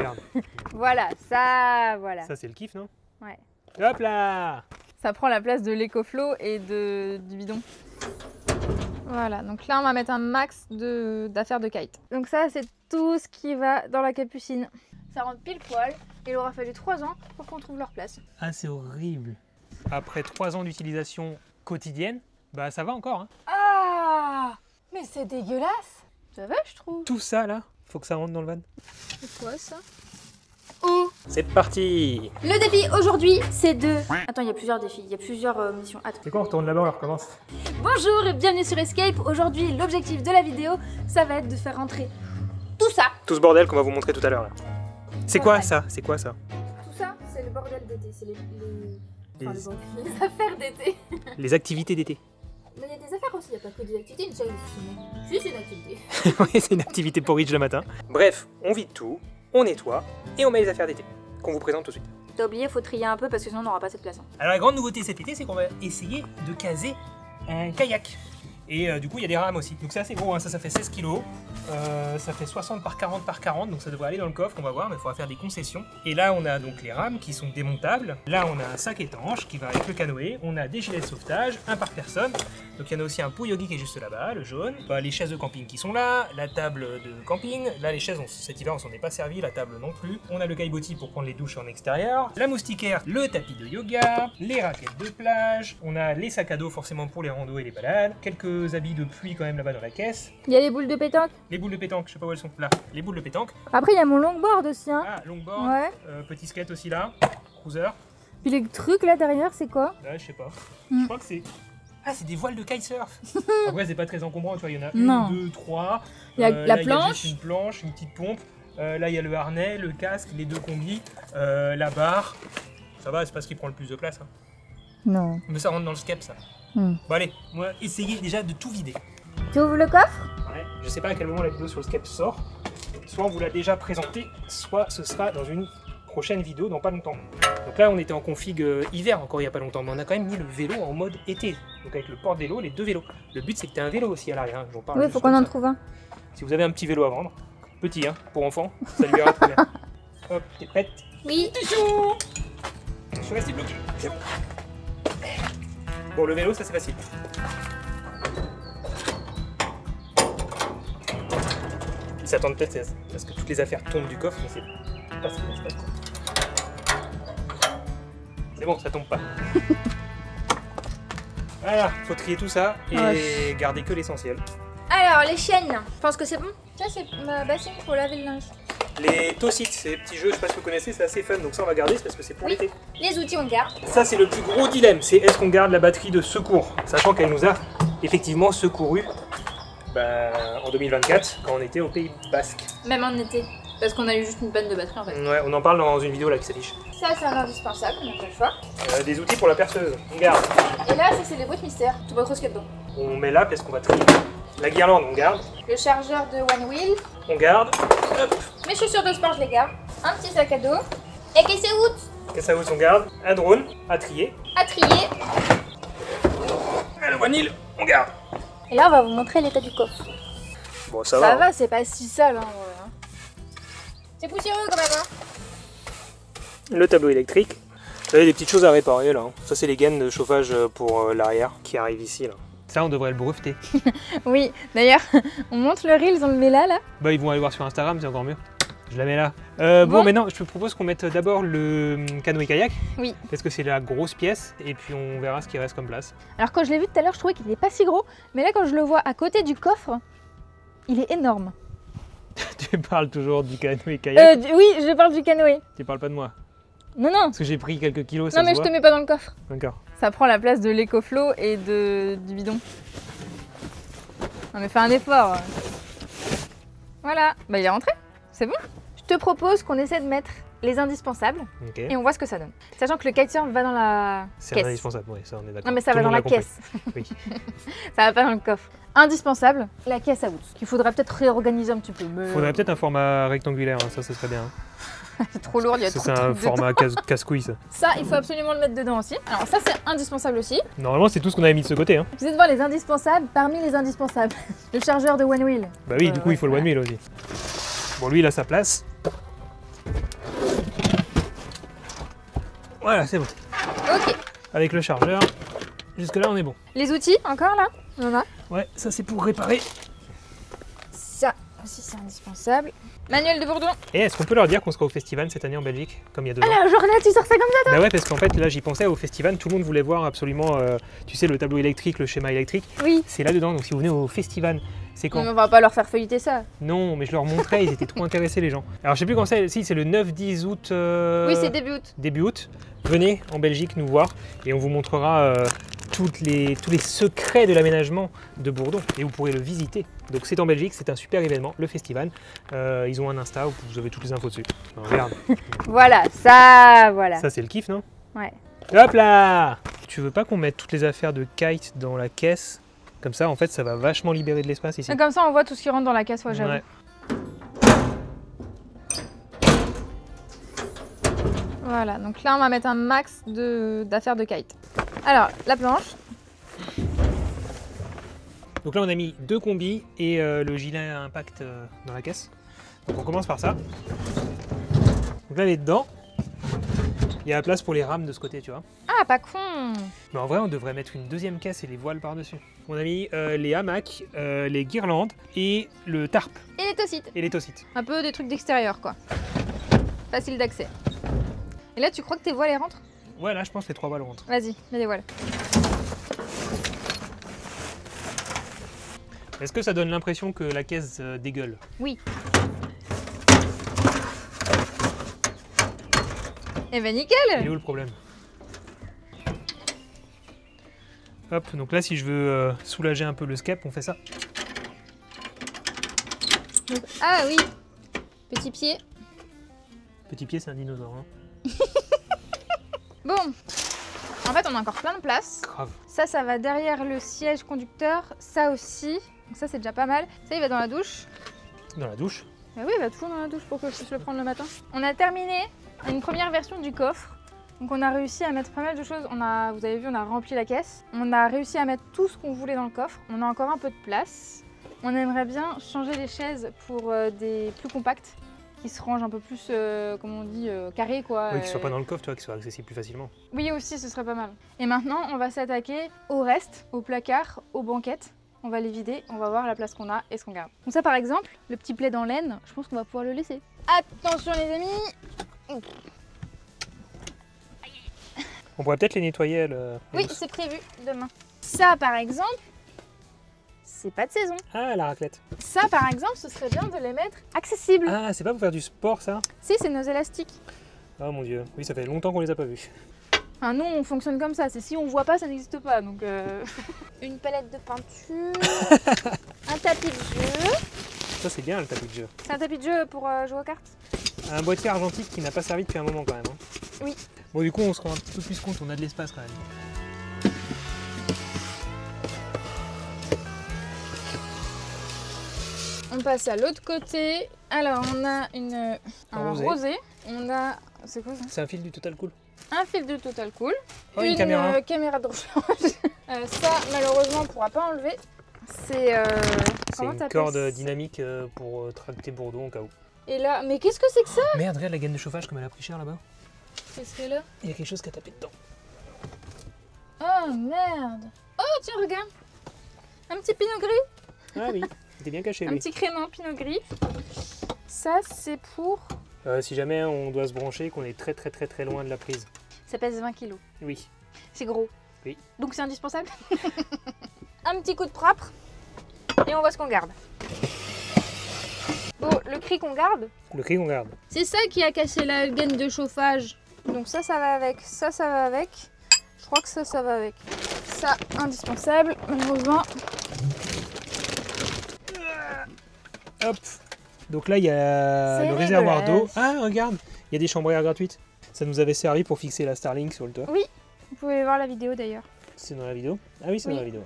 faire. Voilà, ça, voilà. Ça, c'est le kiff, non? Ouais. Hop là! Ça prend la place de l'écoflow et du bidon. Voilà, donc là on va mettre un max d'affaires de kite. Donc ça c'est tout ce qui va dans la capucine. Ça rentre pile poil. Il aura fallu 3 ans pour qu'on trouve leur place. Ah, c'est horrible. Après 3 ans d'utilisation quotidienne, bah ça va encore. Hein. Ah, mais c'est dégueulasse. Ça va, je trouve. Tout ça là, faut que ça rentre dans le van. C'est quoi ça? Oh. C'est parti! Le défi aujourd'hui, c'est de... Attends, il y a plusieurs défis, il y a plusieurs missions. Attends. C'est quoi, on retourne là-bas, on recommence? Bonjour et bienvenue sur Escape. Aujourd'hui, l'objectif de la vidéo, ça va être de faire rentrer tout ça. Tout ce bordel qu'on va vous montrer tout à l'heure là. C'est quoi ça? C'est quoi ça? Tout ça, c'est le bordel d'été, c'est les affaires d'été. Les activités d'été. Mais il y a des affaires aussi, il n'y a pas que des activités, une seule juste une activité. Oui, c'est une activité pour Rich le matin. Bref, on vide tout, on nettoie et on met les affaires d'été qu'on vous présente tout de suite. T'as oublié, faut trier un peu parce que sinon on n'aura pas cette place. Alors la grande nouveauté cet été, c'est qu'on va essayer de caser un kayak. Et du coup, il y a des rames aussi. Donc c'est assez gros, hein. Ça fait 16 kg. Ça fait 60 par 40 par 40, donc ça devrait aller dans le coffre, on va voir, mais il faudra faire des concessions. Et là, on a donc les rames qui sont démontables. Là, on a un sac étanche qui va avec le canoë. On a des gilets de sauvetage, un par personne. Donc il y en a aussi un pot yogi qui est juste là-bas, le jaune. Les chaises de camping qui sont là, la table de camping. Là, les chaises, cet hiver, on s'en est pas servi, la table non plus. On a le caillebotis pour prendre les douches en extérieur. La moustiquaire, le tapis de yoga, les raquettes de plage. On a les sacs à dos forcément pour les randos et les balades. Quelques habits de pluie quand même là-bas dans la caisse. Il y a les boules de pétanque. Les boules de pétanque, je sais pas où elles sont. Là, les boules de pétanque. Après, il y a mon longboard aussi, hein. Ah, longboard. Ouais. Petit skate aussi là. Cruiser. Puis les trucs là derrière, c'est quoi? Là, je sais pas. Je crois que c'est... Ah, c'est des voiles de kitesurf. Après, c'est pas très encombrant, tu vois. Il y en a Non. 1, 2, 3. Il y a la là, planche. Il y a juste une planche, une petite pompe. Là, il y a le harnais, le casque, les deux combis, la barre. Ça va, c'est pas ce qui prend le plus de place. Hein. Non. Mais ça rentre dans le skep, ça. Bon, allez, on va essayer déjà de tout vider. Tu ouvres le coffre? Ouais. Je sais pas à quel moment la vidéo sur le skep sort. Soit on vous l'a déjà présenté, soit ce sera dans une prochaine vidéo dans pas longtemps. Donc là on était en config hiver encore il y a pas longtemps, mais on a quand même mis le vélo en mode été. Donc avec le porte-vélo, les deux vélos. Le but c'est que tu aies un vélo aussi à l'arrière, hein. J'en parle. Oui, faut qu'on en trouve un. Si vous avez un petit vélo à vendre, petit hein, pour enfants, ça lui ira très bien. Hop, t'es prête? Oui. Attention! Je suis resté bloqué, c'est bon. Bon, le vélo ça c'est facile. Ils s'attendent peut-être parce que toutes les affaires tombent du coffre, mais c'est pas ce qui se passe. C'est bon, ça tombe pas. Voilà, faut trier tout ça et garder que l'essentiel. Alors, les chaînes, je pense que c'est bon. Ça, c'est ma bassine pour laver le linge. Les Tossites, ces petits jeux, je sais pas si vous connaissez, c'est assez fun, donc ça on va garder, c'est parce que c'est pour l'été. Les outils, on garde. Ça c'est le plus gros dilemme, c'est est-ce qu'on garde la batterie de secours, sachant qu'elle nous a effectivement secouru en 2024 quand on était au Pays Basque. Même en été. Parce qu'on a eu juste une panne de batterie en fait. Ouais, on en parle dans une vidéo là qui s'affiche. Ça, c'est un indispensable, on n'a pas le choix. Des outils pour la perceuse, on garde. Et là, ça, c'est les boîtes mystères. Tu vois trop ce qu'il y a dedans. On met là parce qu'on va trier. La guirlande, on garde. Le chargeur de One Wheel. On garde. Hop. Mes chaussures de sport, je les garde. Un petit sac à dos. Et qu'est-ce que c'est? Caisse à housse, on garde. Un drone à trier. À trier. Et le vanille, on garde. Et là, on va vous montrer l'état du coffre. Bon, ça Ça va. va, c'est pas si sale. Hein, ouais. C'est poussiéreux quand même. Hein. Le tableau électrique. Vous avez des petites choses à réparer là. Hein. Ça, c'est les gaines de chauffage pour l'arrière qui arrivent ici là. Ça, on devrait le breveter. Oui, d'ailleurs, on monte le reel, on le met là. Bah, ils vont aller voir sur Instagram, c'est encore mieux. Je la mets là. Bon, maintenant, je te propose qu'on mette d'abord le canoë-kayak. Oui. Parce que c'est la grosse pièce, et puis on verra ce qui reste comme place. Alors, quand je l'ai vu tout à l'heure, je trouvais qu'il n'était pas si gros. Mais là, quand je le vois à côté du coffre, il est énorme. Tu parles toujours du canoë-kayak Oui, je parle du canoë. Tu parles pas de moi. Non, non. Parce que j'ai pris quelques kilos, ça Non, mais se je voit. te mets pas dans le coffre. D'accord. Ça prend la place de l'écoflow et du bidon. On a fait un effort. Voilà. Bah, il est rentré. C'est bon. Je te propose qu'on essaie de mettre les indispensables Ok. et on voit ce que ça donne. Sachant que le kitesurf va dans la C'est caisse. indispensable, oui, ça on est d'accord. Non, mais ça Tout va le dans monde la l'a compris. caisse. Oui. Ça va pas dans le coffre. Indispensable, la caisse à outils. Qu'il faudrait peut-être réorganiser un petit peu. Mais... Faudrait peut-être un format rectangulaire, hein, ça serait bien. c'est trop lourd, il y a trop de C'est un trucs dedans. format casse-couille ça. Ça, il faut absolument le mettre dedans aussi. Alors ça, c'est indispensable aussi. Normalement, c'est tout ce qu'on avait mis de ce côté. Hein. Vous êtes devant les indispensables parmi les indispensables. Le chargeur de One Wheel. Bah oui, du coup, il faut le one wheel aussi. Bon, lui, il a sa place. Voilà, c'est bon. Ok. Avec le chargeur, jusque là on est bon. Les outils encore là? On en a? Ouais, ça c'est pour réparer. Ça aussi c'est indispensable. Manuel de bourdon. Et est-ce qu'on peut leur dire qu'on sera au festival cette année en Belgique, comme il y a 2 ans? Alors Jordan, tu sors ça comme ça? Bah ouais, parce qu'en fait là j'y pensais au festival, tout le monde voulait voir absolument, tu sais, le tableau électrique, le schéma électrique. Oui. C'est là-dedans, donc si vous venez au festival, c'est quand? Mais on va pas leur faire feuilleter ça. Non, mais je leur montrais, ils étaient trop intéressés les gens. Alors je sais plus quand c'est, si c'est le 9-10 août. Oui, c'est début août. Début août. Venez en Belgique nous voir et on vous montrera tous les secrets de l'aménagement de Bourdon et vous pourrez le visiter. Donc c'est en Belgique, c'est un super événement, le festival. Ils ont un Insta où vous avez toutes les infos dessus. Alors, regarde. Voilà, ça, voilà. Ça c'est le kiff, non? Ouais. Hop là! Tu veux pas qu'on mette toutes les affaires de Kite dans la caisse? Comme ça, en fait, ça va vachement libérer de l'espace ici. Et comme ça, on voit tout ce qui rentre dans la caisse, ouais, j'avoue. Ouais. Voilà, donc là, on va mettre un max d'affaires de kite. Alors, la planche. Donc là, on a mis 2 combis et le gilet à impact dans la caisse. Donc on commence par ça. Donc là, elle est dedans. Il y a la place pour les rames de ce côté, tu vois. Ah, pas con! Mais en vrai, on devrait mettre une deuxième caisse et les voiles par-dessus. On a mis les hamacs, les guirlandes et le tarp Et les tossites. et les tossites. Un peu des trucs d'extérieur, quoi. Facile d'accès. Et là, tu crois que tes voiles, elles rentrent? Ouais, là, je pense que les 3 voiles rentrent. Vas-y, mets les voiles. Est-ce que ça donne l'impression que la caisse dégueule? Oui. Eh ben, nickel! Il est où le problème? Hop, donc là, si je veux soulager un peu le skep, on fait ça. Donc, ah oui! Petit pied. Petit pied, c'est un dinosaure. Hein. Bon, en fait on a encore plein de place. Grave. Ça va derrière le siège conducteur, ça aussi. Donc ça c'est déjà pas mal. Ça il va dans la douche. Dans la douche. Bah oui, il va toujours dans la douche pour que je puisse le prendre le matin. On a terminé une première version du coffre. Donc on a réussi à mettre pas mal de choses. Vous avez vu, on a rempli la caisse. On a réussi à mettre tout ce qu'on voulait dans le coffre. On a encore un peu de place. On aimerait bien changer les chaises pour des plus compactes, qui se rangent un peu plus, comme on dit, carré quoi. Oui, qu'ils soient pas dans le coffre, tu vois, qu'ils soient accessibles plus facilement. Oui aussi, ce serait pas mal. Et maintenant, on va s'attaquer au reste, au placard, aux banquettes. On va les vider, on va voir la place qu'on a et ce qu'on garde. Donc ça par exemple, le petit plaid en laine, je pense qu'on va pouvoir le laisser. Attention les amis! On pourrait peut-être les nettoyer. Oui, c'est prévu demain. Ça par exemple, c'est pas de saison. Ah, la raclette. Ça par exemple, ce serait bien de les mettre accessibles. Ah, c'est pas pour faire du sport, ça? Si, c'est nos élastiques. Oh mon dieu, oui, ça fait longtemps qu'on les a pas vus. Enfin, nous, on fonctionne comme ça. C'est si on voit pas, ça n'existe pas. Donc, une palette de peinture, un tapis de jeu. Ça, c'est bien le tapis de jeu. C'est un tapis de jeu pour jouer aux cartes. Un boîtier argentique qui n'a pas servi depuis un moment quand même. Hein. Oui. Bon, du coup, on se rend un peu plus compte, on a de l'espace quand même. On passe à l'autre côté. Alors, on a un rosé. On a... C'est quoi ça? C'est un fil du Total Cool. Un fil de Total Cool. Oh, une caméra. Caméra de rechange. Ça, malheureusement, on ne pourra pas enlever. C'est une corde dynamique pour tracter Bourdon au cas où. Et là, mais qu'est-ce que c'est que ça? Merde, regarde la gaine de chauffage comme elle a pris cher là-bas. Qu'est-ce que là? Il y a quelque chose qui a tapé dedans. Oh merde! Oh tiens, regarde! Un petit pinot gris! Ah oui, il était bien caché Un lui. petit crément pinot gris. Ça, c'est pour... Si jamais on doit se brancher, qu'on est très loin de la prise. Ça pèse 20 kg. Oui. C'est gros. Oui. Donc c'est indispensable. Un petit coup de propre. Et on voit ce qu'on garde. Bon, le cri qu'on garde. Le cri qu'on garde. C'est ça qui a cassé la gaine de chauffage. Donc ça va avec. Ça va avec. Je crois que ça va avec. Ça, indispensable, malheureusement. Hop. Donc là, il y a le réservoir d'eau. Ah, regarde, il y a des chambres à air gratuites. Ça nous avait servi pour fixer la Starlink sur le toit. Oui, vous pouvez voir la vidéo d'ailleurs. C'est dans la vidéo? Ah oui, c'est dans la vidéo.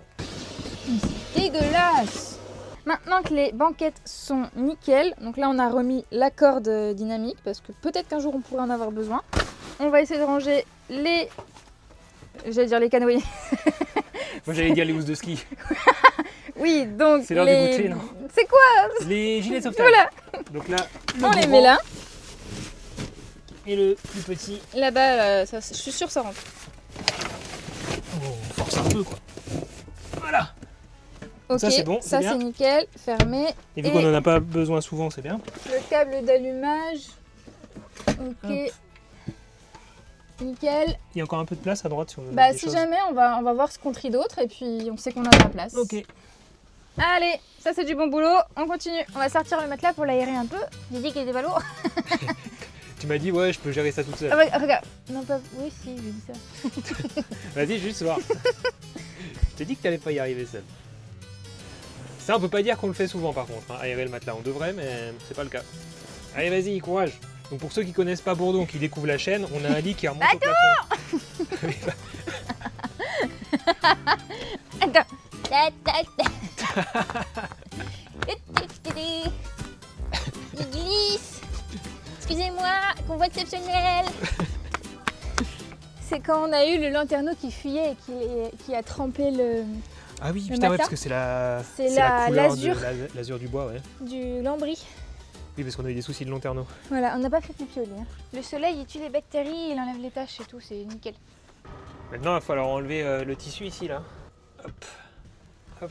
Dégueulasse! Maintenant que les banquettes sont nickel, donc là on a remis la corde dynamique parce que peut-être qu'un jour on pourrait en avoir besoin. On va essayer de ranger les... J'allais dire les canoës. Moi j'allais dire les housses de ski. Oui, donc c'est l'heure du goûter, non? C'est quoi? Les gilets de sauvetage. Voilà. Donc là, on les met là. Et le plus petit. Là-bas, je suis sûre ça rentre. Oh, on force un peu quoi. Voilà. Ok, ça c'est bon, ça c'est c'est nickel, fermé. Et vu qu'on n'en a pas besoin souvent, c'est bien. Le câble d'allumage. Ok. Hop. Nickel. Il y a encore un peu de place à droite si on veut Bah mettre des si choses. jamais, on va voir ce qu'on trie d'autre et puis on sait qu'on a de la place. Ok. Allez, ça c'est du bon boulot, on continue. On va sortir le matelas pour l'aérer un peu. J'ai dit qu'il était pas lourd. Tu m'as dit ouais, je peux gérer ça toute seule. Ah ouais, regarde. Non pas... Oui si, j'ai dit ça. Vas-y, juste voir. Je t'ai dit que t'allais pas y arriver seul. Ça, on peut pas dire qu'on le fait souvent par contre, hein, aérer le matelas. On devrait, mais c'est pas le cas. Allez, vas-y, courage. Donc pour ceux qui connaissent pas Bourdon, qui découvrent la chaîne, on a un lit qui remonte au plafond. Il glisse. Excusez-moi, convoi exceptionnel. C'est quand on a eu le lanterneau qui fuyait et qui a trempé le... Ah oui, Le putain, ouais, matelas. parce que c'est la couleur l'azur. de l'azur du bois, ouais. Du lambris. Oui, parce qu'on a eu des soucis de lanterneau. Voilà, on n'a pas fait pipi au lit. Hein. Le soleil, il tue les bactéries, il enlève les taches et tout, c'est nickel. Maintenant, il va falloir enlever le tissu ici, là. Hop. Hop.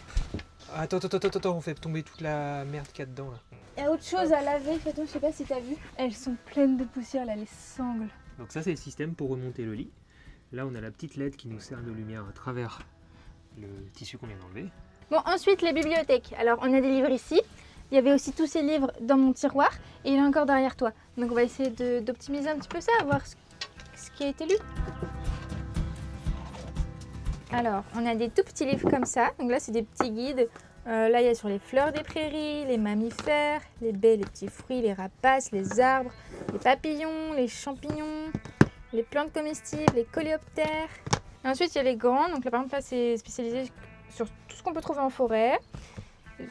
Attends, on fait tomber toute la merde qu'il y a dedans, là. Il y a autre chose à laver, Fatou, je sais pas si t'as vu. Elles sont pleines de poussière, là, les sangles. Donc ça, c'est le système pour remonter le lit. Là, on a la petite LED qui nous sert de lumière à travers le tissu qu'on vient d'enlever. Bon, ensuite, les bibliothèques. Alors, on a des livres ici. Il y avait aussi tous ces livres dans mon tiroir et il est encore derrière toi. Donc, on va essayer d'optimiser un petit peu ça, voir ce qui a été lu. Alors, on a des tout petits livres comme ça. Donc là, c'est des petits guides. Là, il y a sur les fleurs des prairies, les mammifères, les baies, les petits fruits, les rapaces, les arbres, les papillons, les champignons, les plantes comestibles, les coléoptères. Et ensuite, il y a les grands. Donc là, par exemple, là, c'est spécialisé sur tout ce qu'on peut trouver en forêt.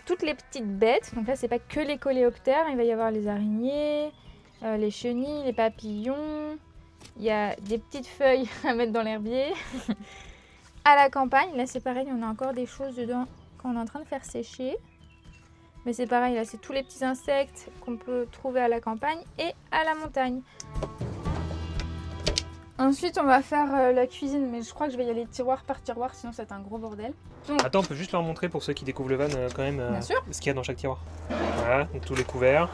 Toutes les petites bêtes. Donc là, c'est pas que les coléoptères. Il va y avoir les araignées, les chenilles, les papillons. Il y a des petites feuilles à mettre dans l'herbier. À la campagne, là, c'est pareil. On a encore des choses dedans qu'on est en train de faire sécher. Mais c'est pareil, là, c'est tous les petits insectes qu'on peut trouver à la campagne et à la montagne. Ensuite, on va faire la cuisine, mais je crois que je vais y aller tiroir par tiroir, sinon ça va être un gros bordel. Donc, Attends, on peut juste leur montrer pour ceux qui découvrent le van quand même Bien sûr. ce qu'il y a dans chaque tiroir. Voilà, donc tous les couverts.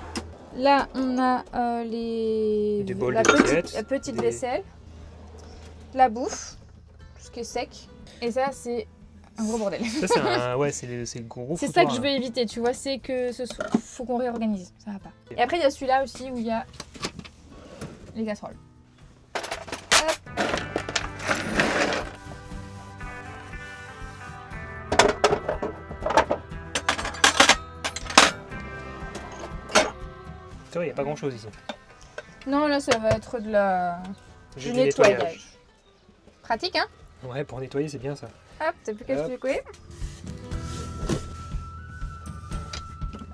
là, on a Des bols, la des assiettes, la petite des- vaisselle, la bouffe, tout ce qui est sec. Et ça, c'est un gros bordel. Ça, c'est un... ouais, c'est le gros C'est foutoir, ça que je là. veux éviter, tu vois, c'est que faut qu'on réorganise, ça va pas. Et après, il y a celui-là aussi où il y a les casseroles. Hop. C'est vrai, il n'y a pas grand chose ici. Non, là, ça va être du Juste nettoyage. Pratique, hein? Ouais, pour nettoyer, c'est bien ça. Hop, t'as plus qu'à Hop. se secouer.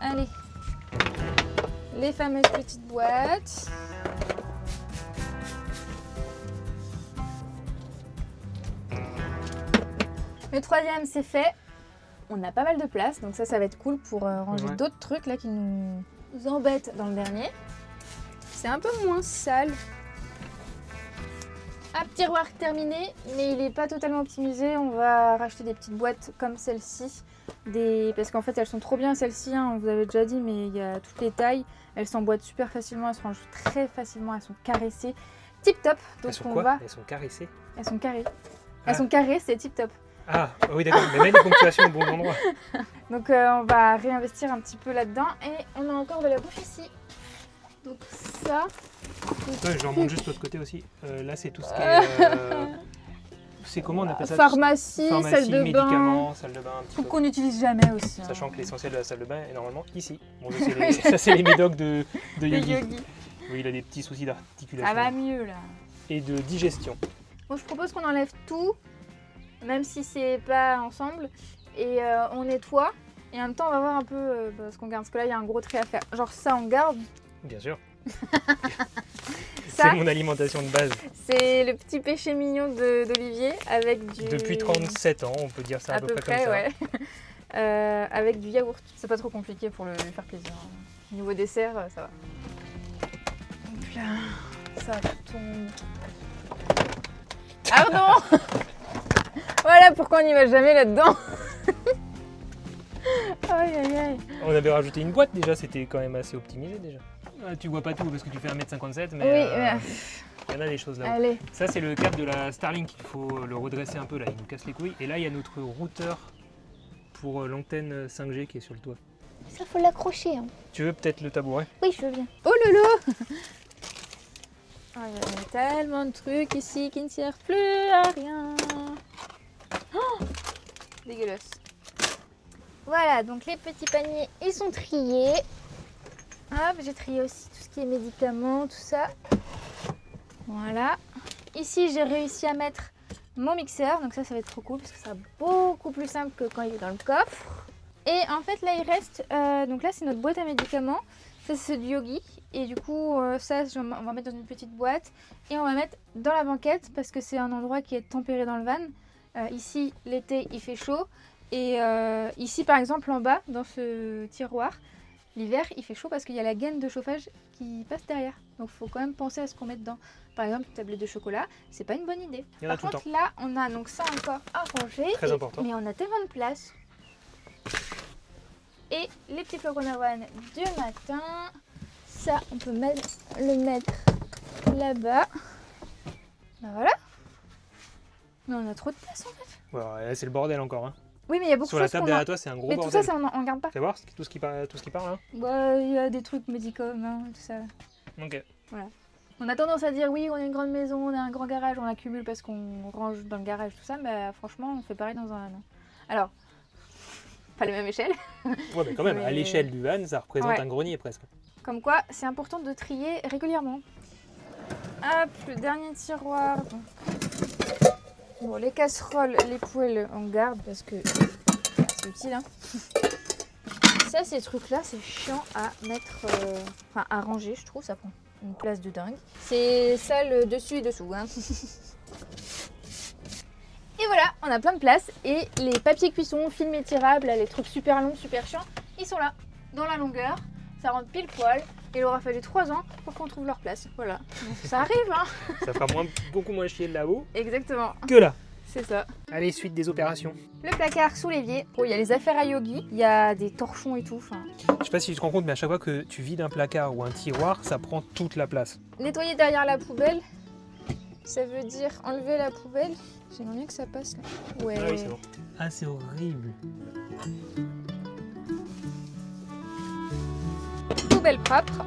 Allez. Les fameuses petites boîtes. Le troisième, c'est fait. On a pas mal de place, donc ça va être cool pour ranger Ouais. d'autres trucs là qui nous embêtent dans le dernier. C'est un peu moins sale. Hop, tiroir terminé, mais il n'est pas totalement optimisé. On va racheter des petites boîtes comme celle-ci. Parce qu'en fait, elles sont trop bien celles-ci, hein, on vous avait déjà dit, mais il y a toutes les tailles. Elles s'emboîtent super facilement, elles se rangent très facilement, elles sont caressées. Tip top. Donc Elles sont on quoi va. Elles sont caressées. Elles sont carrées. Ah. Elles sont carrées, c'est tip top. Ah, oui, d'accord, mais mets les ponctuations au bon endroit. Donc on va réinvestir un petit peu là-dedans. Et on a encore de la bouffe ici. Donc ça. Ouais, je remonte juste l'autre côté aussi. Là, c'est tout ce qui est. C'est comment on appelle ça? Pharmacie, salle Pharmacie, de bain. médicaments, salle de bain, un petit Truc peu. qu'on n'utilise jamais aussi. hein. Sachant que l'essentiel de la salle de bain est normalement ici. Bon, ça, c'est les médocs de Le Yogi. yogi. Oui, il a des petits soucis Ça d'articulation va mieux là. et de digestion. Bon, je propose qu'on enlève tout, même si c'est pas ensemble, et on nettoie. Et en même temps, on va voir un peu ce qu'on garde, parce que là, il y a un gros tri à faire. Genre ça, on garde. Bien sûr. Ça, C'est mon alimentation de base. c'est le petit péché mignon d'Olivier avec du... Depuis 37 ans, on peut dire ça à, à peu près, comme ça. ouais. Avec du yaourt. C'est pas trop compliqué pour lui faire plaisir. Niveau dessert, ça va. Donc là, Ça tombe. Pardon. Voilà pourquoi on n'y va jamais là-dedans. Aïe aïe aïe. On avait rajouté une boîte déjà, c'était quand même assez optimisé déjà. Ah, tu vois pas tout parce que tu fais 1m57, mais Oui, il y en a des choses là-haut. allez. Ça c'est le câble de la Starlink, il faut le redresser un peu là, il nous casse les couilles. Et là il y a notre routeur pour l'antenne 5G qui est sur le toit. Ça faut l'accrocher. Hein. Tu veux peut-être le tabouret? Oui, je veux bien. Oh lolo. Oh, il y a tellement de trucs ici qui ne servent plus à rien. Oh, dégueulasse. Voilà, donc les petits paniers, ils sont triés. Hop, j'ai trié aussi tout ce qui est médicaments, tout ça. Voilà. Ici, j'ai réussi à mettre mon mixeur. Donc ça va être trop cool parce que ça sera beaucoup plus simple que quand il est dans le coffre. Et en fait, là, il reste... donc là, c'est notre boîte à médicaments. Ça, c'est du Yogi. Et du coup, ça, on va mettre dans une petite boîte. Et on va mettre dans la banquette parce que c'est un endroit qui est tempéré dans le van. Ici, l'été, il fait chaud. Et ici, par exemple, en bas, dans ce tiroir, l'hiver, il fait chaud parce qu'il y a la gaine de chauffage qui passe derrière. Donc, il faut quand même penser à ce qu'on met dedans. Par exemple, une tablette de chocolat, c'est pas une bonne idée. Par contre, là, on a donc ça encore à ranger. Très important. Mais on a tellement de place. Et les petits flocons d'avoine du matin. Ça, on peut le mettre là-bas. Ben voilà. Mais on a trop de place en fait. Ouais, c'est le bordel encore. Hein. Oui, mais il y a beaucoup de choses. Sur la table derrière toi, c'est un gros mais bordel. tout ça, on garde pas. Fais voir tout ce qui part là. Bah, il y a des trucs médicaments, tout ça. Ok. Voilà. On a tendance à dire oui, on a une grande maison, on a un grand garage, on accumule parce qu'on range dans le garage, tout ça. Mais franchement, on fait pareil dans un. Alors, pas la même échelle. Ouais, mais quand même, à l'échelle du van, ça représente un grenier presque. Comme quoi, c'est important de trier régulièrement. Hop, le dernier tiroir. Bon, les casseroles, les poêles, on garde parce que c'est utile. Hein. Ça, ces trucs-là, c'est chiant à mettre, enfin à ranger, je trouve. Ça prend une place de dingue. C'est ça le dessus et dessous. Hein. Et voilà, on a plein de place. Et les papiers cuisson, films étirables, les trucs super longs, super chiants, ils sont là, dans la longueur. Ça rentre pile poil. Il aura fallu 3 ans pour qu'on trouve leur place. Voilà. Donc, ça arrive, hein. Ça fera beaucoup moins chier de là-haut. Exactement. Que là. C'est ça. Allez, suite des opérations. Le placard sous l'évier. Oh, il y a les affaires à Yogi. Il y a des torchons et tout. Enfin... Je sais pas si tu te rends compte, mais à chaque fois que tu vides un placard ou un tiroir, ça prend toute la place. Nettoyer derrière la poubelle, ça veut dire enlever la poubelle. J'aimerais bien que ça passe là. Ouais. Ah oui, c'est bon. Ah, c'est horrible. Poubelle propre.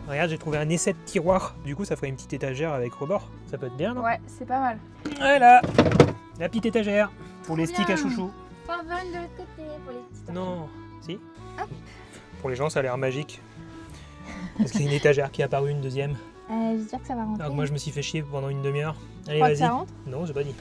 Regarde, j'ai trouvé un essai de tiroir. Du coup, ça ferait une petite étagère avec rebord. Ça peut être bien, non? Ouais, c'est pas mal. Voilà, la petite étagère pour les Bien. sticks à chouchou. Faut en faire une de l'autre côté pour les petits. Non, si. Hop. Pour les gens, ça a l'air magique. Parce qu'il y a une étagère qui est apparue, une deuxième. J'espère que ça va rentrer. Alors que moi, je me suis fait chier pendant une demi-heure. Allez, Crois que vas-y. ça rentre. Non, j'ai pas dit.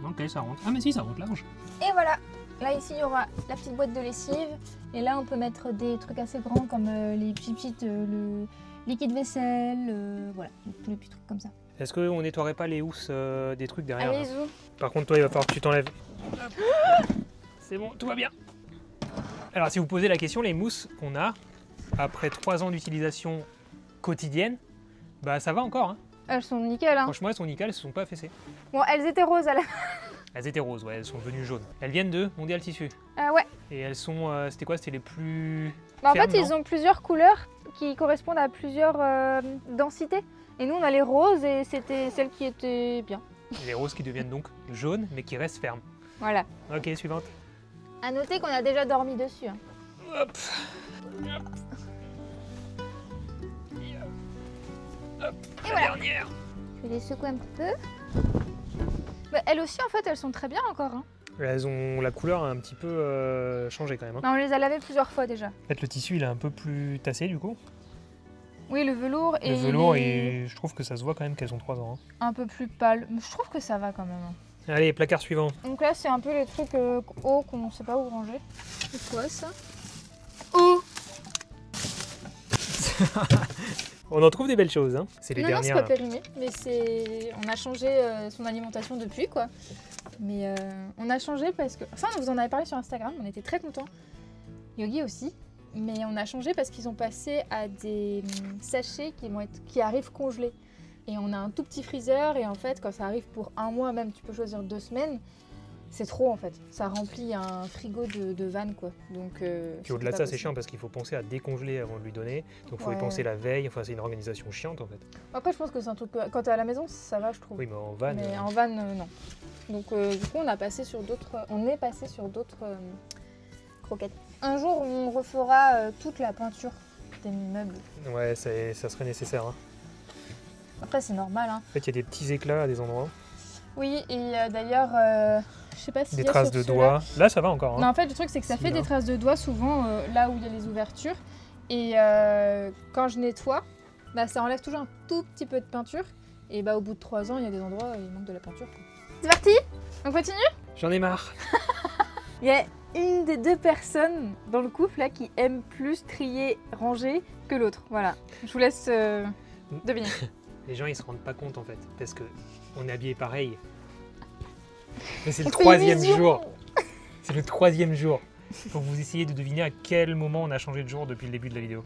Ok, ça rentre. Ah, mais si, ça rentre large. Et voilà. Là, ici, il y aura la petite boîte de lessive. Et là, on peut mettre des trucs assez grands comme les petites, le liquide vaisselle, voilà, tous les petits trucs comme ça. Est-ce qu'on nettoierait pas les housses des trucs derrière? Allez, Là zou. Par contre, toi, il va falloir que tu t'enlèves. C'est bon, tout va bien. Alors, si vous posez la question, les mousses qu'on a, après 3 ans d'utilisation quotidienne, bah ça va encore. Hein. Elles sont nickel, hein. Franchement, elles sont nickel, elles se sont pas affaissées. Bon, elles étaient roses à la... Elles étaient roses, ouais, elles sont devenues jaunes. Elles viennent de Mondial Tissu. Ouais. Et elles sont, c'était quoi? C'était les plus... Bah, en fermes, fait, non? ils ont plusieurs couleurs qui correspondent à plusieurs densités. Et nous, on a les roses et c'était celles qui étaient bien. Les roses qui deviennent donc jaunes, mais qui restent fermes. Voilà. Ok, suivante. À noter qu'on a déjà dormi dessus. Hein. Hop. Hop. Et La voilà. dernière. Je vais les secouer un petit peu. Bah, elles aussi, en fait, elles sont très bien encore. Hein. Elles ont la couleur a un petit peu changé quand même. Hein. Bah, on les a lavées plusieurs fois déjà. En fait, le tissu il est un peu plus tassé du coup. Oui, le velours et Le velours, et je trouve que ça se voit quand même qu'elles ont 3 ans. Hein. un peu plus pâle. Mais je trouve que ça va quand même. Hein. Allez, placard suivant. Donc là, c'est un peu les trucs hauts qu'on sait pas où ranger. C'est quoi ça? Oh! On en trouve des belles choses. Hein. C'est les Non, dernières. non, c'est pas périmé, mais c'est... On a changé son alimentation depuis, quoi. Mais on a changé parce que... Ça, on vous en avait parlé sur Instagram, on était très contents. Yogi aussi. Mais on a changé parce qu'ils ont passé à des sachets qui arrivent congelés. Et on a un tout petit freezer et en fait quand ça arrive pour 1 mois, même tu peux choisir 2 semaines, c'est trop en fait. Ça remplit un frigo de van quoi. Donc, puis au-delà de ça c'est chiant parce qu'il faut penser à décongeler avant de lui donner. Donc il faut y penser la veille, enfin c'est une organisation chiante en fait. Après je pense que c'est un truc, quand t'es à la maison ça va je trouve. Oui mais en van... Mais en van non. Donc du coup on est passé sur d'autres croquettes. Un jour on refera toute la peinture des meubles. Ouais ça serait nécessaire. Hein. Après c'est normal. Hein. En fait il y a des petits éclats à des endroits. Oui et d'ailleurs je sais pas si des traces de doigts. Là ça va encore. Hein. Non en fait le truc c'est que ça fait des traces de doigts souvent là où il y a les ouvertures. Et quand je nettoie, bah, ça enlève toujours un tout petit peu de peinture. Et bah au bout de 3 ans il y a des endroits où il manque de la peinture. C'est parti? On continue? J'en ai marre. Il y a une des 2 personnes dans le couple là qui aime plus trier, ranger que l'autre. Voilà. Je vous laisse deviner. Les gens ils se rendent pas compte en fait parce que on est habillés pareil. Mais c'est le 3e jour. C'est le 3e jour. Il faut que vous essayiez de deviner à quel moment on a changé de jour depuis le début de la vidéo.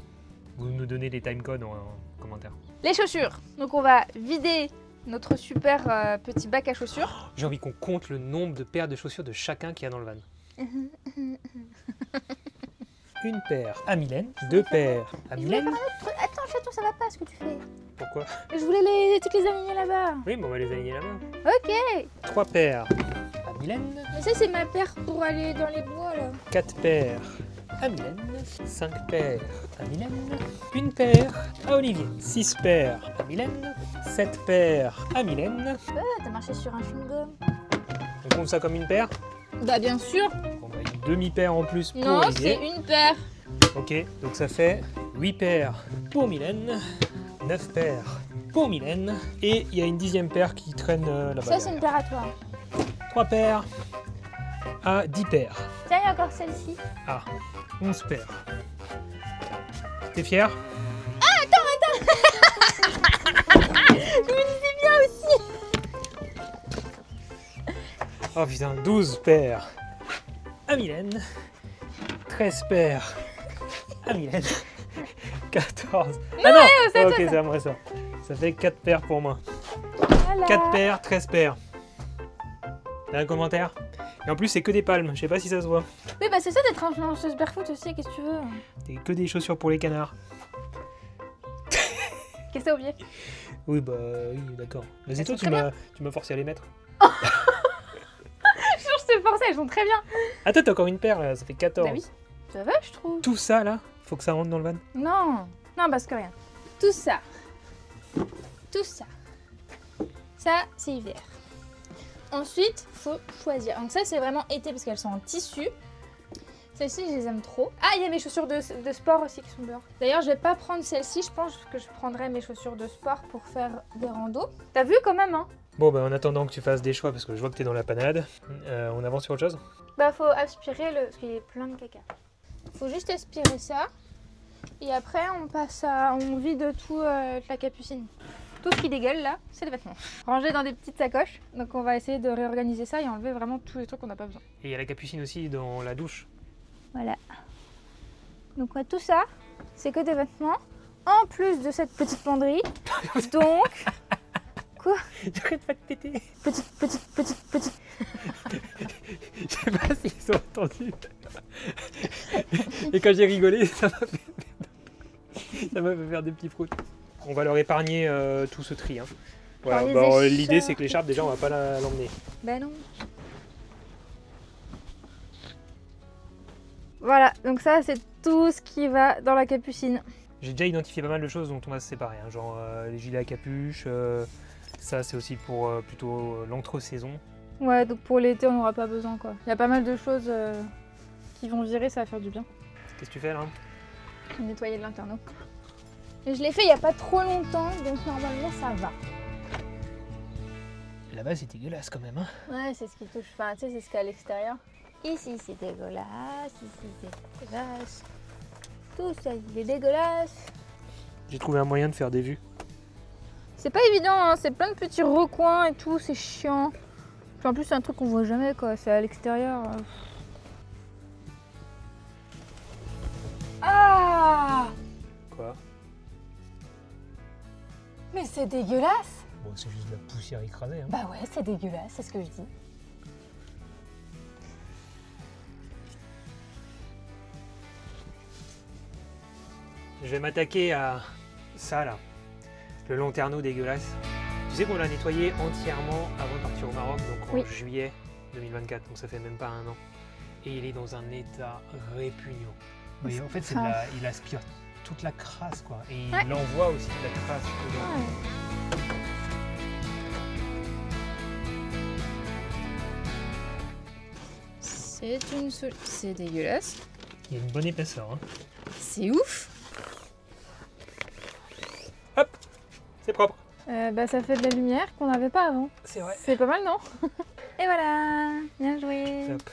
Vous nous donnez les timecodes en commentaire. Les chaussures. Donc on va vider notre super petit bac à chaussures. J'ai envie qu'on compte le nombre de paires de chaussures de chacun qui a dans le van. Une paire à Mylène, 2 paires à Mylène. Attends chaton, ça va pas ce que tu fais. Pourquoi? Je voulais toutes les aligner là-bas. Oui, mais on va les aligner là-bas. Ok. 3 paires à Mylène. Mais ça c'est ma paire pour aller dans les bois là. 4 paires à Mylène. 5 paires à Mylène. 1 paire à Olivier. 6 paires à Mylène. 7 paires à Mylène. T'as marché sur un chewing-gum. On compte ça comme une paire? Bah bien sûr. On va une demi-paire en plus pour Non, Olivier. c'est une paire. Ok, donc ça fait 8 paires pour Mylène. 9 paires pour Mylène. Et il y a une 10e paire qui traîne là-bas. Ça c'est une paire à toi. 3 paires à 10 paires. Tiens, il y a encore celle-ci. Ah, 11 paires. T'es fier? Ah, attends. Je me disais bien aussi. Oh putain, 12 paires à Mylène. 13 paires à Mylène. 14. Ah non, c'est ok, c'est à moi ça. Ça fait 4 paires pour moi. Voilà. 4 paires, 13 paires. T'as un commentaire? Et en plus, c'est que des palmes. Je sais pas si ça se voit. Oui, bah c'est ça d'être influenceuse barefoot aussi, qu'est-ce que tu veux? C'est que des chaussures pour les canards. Qu'est-ce que t'as oublié? Oui, bah oui, d'accord. Vas-y, toi, tu m'as forcé à les mettre. Je te forçais, elles sont très bien. Attends, t'as encore une paire là, ça fait 14. Bah oui, ça va, je trouve. Tout ça là, faut que ça rentre dans le van. Non, parce que rien. Tout ça. Ça, c'est hiver. Ensuite, faut choisir. Donc ça, c'est vraiment été parce qu'elles sont en tissu. Celles-ci, je les aime trop. Ah, il y a mes chaussures de sport aussi qui sont dehors. D'ailleurs, je vais pas prendre celles-ci. Je pense que je prendrai mes chaussures de sport pour faire des randos. T'as vu quand même, hein? Bon, bah en attendant que tu fasses des choix, parce que je vois que t'es dans la panade, on avance sur autre chose? Bah, faut aspirer parce qu'il y a plein de caca. Faut juste aspirer ça. Et après, on vide tout la capucine. Tout ce qui dégueule là, c'est les vêtements. Rangés dans des petites sacoches. Donc on va essayer de réorganiser ça et enlever vraiment tous les trucs qu'on n'a pas besoin. Et il y a la capucine aussi dans la douche. Voilà. Donc tout ça, c'est que des vêtements. En plus de cette petite penderie. Donc... Quoi? J'arrête pas de péter. Petite. Je sais pas s'ils ont entendu. Et quand j'ai rigolé, ça m'a fait faire des petits proutes. On va leur épargner tout ce tri. Hein. Voilà, bah, l'idée c'est que l'écharpe déjà on va pas l'emmener. Ben non. Voilà, donc ça c'est tout ce qui va dans la capucine. J'ai déjà identifié pas mal de choses dont on va se séparer, hein, genre les gilets à capuche, ça c'est aussi pour plutôt l'entre-saison. Ouais, donc pour l'été on n'aura pas besoin quoi. Il y a pas mal de choses qui vont virer, ça va faire du bien. Qu'est-ce que tu fais là? Nettoyer de l'interno. Je l'ai fait il n'y a pas trop longtemps, donc normalement ça va. Là-bas c'est dégueulasse quand même. Hein. Ouais, c'est ce qui touche, enfin tu sais, c'est ce qu'il y a à l'extérieur. Ici c'est dégueulasse, ici c'est dégueulasse. Tout ça il est dégueulasse. J'ai trouvé un moyen de faire des vues. C'est pas évident, hein, c'est plein de petits recoins et tout, c'est chiant. Puis en plus c'est un truc qu'on voit jamais quoi, c'est à l'extérieur. Ah Mais c'est dégueulasse. Bon, c'est juste de la poussière écrasée. Hein. Bah ouais, c'est dégueulasse, c'est ce que je dis. Je vais m'attaquer à ça là, le lanterneau dégueulasse. Tu sais qu'on l'a nettoyé entièrement avant de partir au Maroc, donc en juillet 2024, donc ça fait même pas un an. Et il est dans un état répugnant. Mais en fait, il aspire toute la crasse quoi, et il envoie aussi de la crasse dedans. C'est dégueulasse. Il y a une bonne épaisseur. Hein. C'est ouf. Hop, c'est propre. Bah ça fait de la lumière qu'on n'avait pas avant. C'est vrai. C'est pas mal, non? Et voilà, bien joué. Top.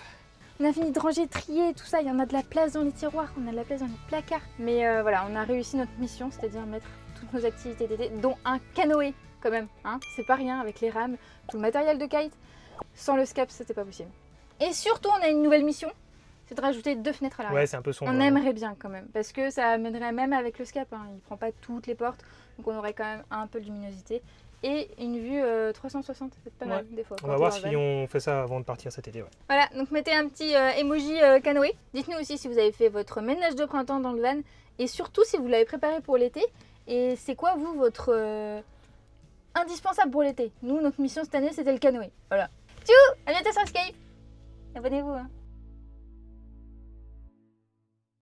On a fini de ranger, trier, tout ça. Il y en a de la place dans les tiroirs, on a de la place dans les placards. Mais voilà, on a réussi notre mission, c'est-à-dire mettre toutes nos activités d'été, dont un canoë quand même. Hein, c'est pas rien avec les rames, tout le matériel de kite. Sans le SCAP, c'était pas possible. Et surtout, on a une nouvelle mission, c'est de rajouter 2 fenêtres à l'arrière. Ouais, c'est un peu sombre. On aimerait bien quand même, parce que ça amènerait même avec le SCAP, hein, il prend pas toutes les portes, donc on aurait quand même un peu de luminosité. Et une vue 360, c'est pas mal des fois. On va voir si on fait ça avant de partir cet été. Ouais. Voilà, donc mettez un petit emoji canoë. Dites-nous aussi si vous avez fait votre ménage de printemps dans le van, et surtout si vous l'avez préparé pour l'été. Et c'est quoi, vous, votre indispensable pour l'été? Nous, notre mission cette année, c'était le canoë. Voilà. Tchou, à bientôt sur Skype. Abonnez-vous. Hein.